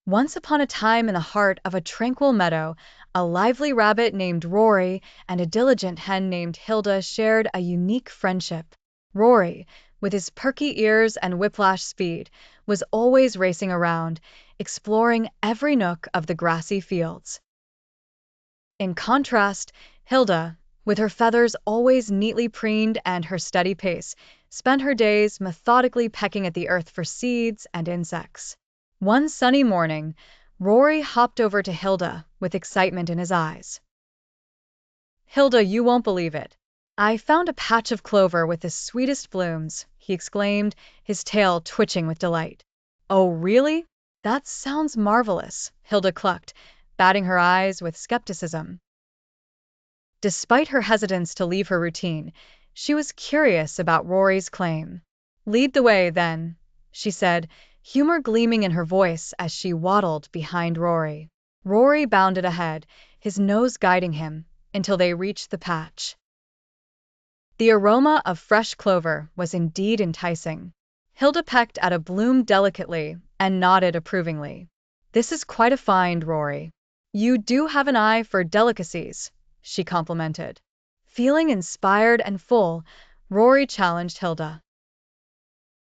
Once upon a time in the heart of a tranquil meadow, a lively rabbit named Rory and a diligent hen named Hilda shared a unique friendship. Rory, with his perky ears and whiplash speed, was always racing around, exploring every nook of the grassy fields. In contrast, Hilda, with her feathers always neatly preened and her steady pace, spent her days methodically pecking at the earth for seeds and insects. One sunny morning, Rory hopped over to Hilda with excitement in his eyes. "Hilda, you won't believe it. I found a patch of clover with the sweetest blooms," he exclaimed, his tail twitching with delight. "Oh, really? That sounds marvelous," Hilda clucked, batting her eyes with skepticism. Despite her hesitance to leave her routine, she was curious about Rory's claim. "Lead the way, then," she said, humor gleaming in her voice as she waddled behind Rory. Rory bounded ahead, his nose guiding him, until they reached the patch. The aroma of fresh clover was indeed enticing. Hilda pecked at a bloom delicately and nodded approvingly. "This is quite a find, Rory. You do have an eye for delicacies," she complimented. Feeling inspired and full, Rory challenged Hilda.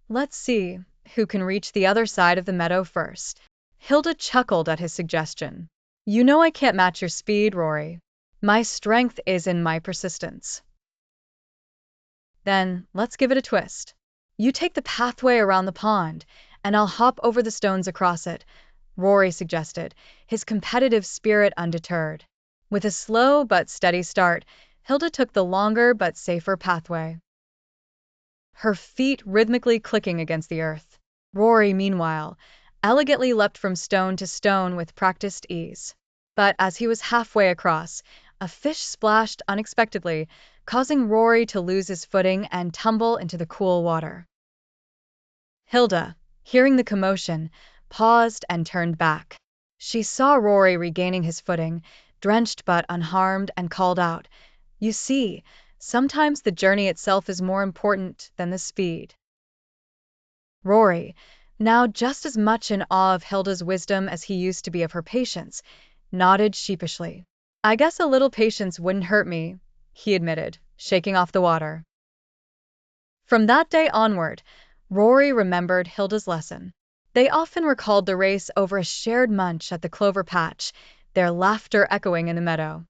"Let's see who can reach the other side of the meadow first." Hilda chuckled at his suggestion. "You know I can't match your speed, Rory. My strength is in my persistence." "Then let's give it a twist. You take the pathway around the pond, and I'll hop over the stones across it," Rory suggested, his competitive spirit undeterred. With a slow but steady start, Hilda took the longer but safer pathway, her feet rhythmically clicking against the earth. Rory, meanwhile, elegantly leapt from stone to stone with practiced ease. But as he was halfway across, a fish splashed unexpectedly, causing Rory to lose his footing and tumble into the cool water. Hilda, hearing the commotion, paused and turned back. She saw Rory regaining his footing, drenched but unharmed, and called out, "You see, sometimes the journey itself is more important than the speed." Rory, now just as much in awe of Hilda's wisdom as he used to be of her patience, nodded sheepishly. "I guess a little patience wouldn't hurt me," he admitted, shaking off the water. From that day onward, Rory remembered Hilda's lesson. They often recalled the race over a shared munch at the clover patch, their laughter echoing in the meadow.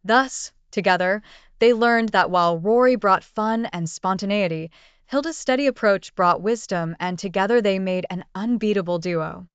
Thus, together, they learned that while Rory brought fun and spontaneity, Hilda's steady approach brought wisdom, and together they made an unbeatable duo.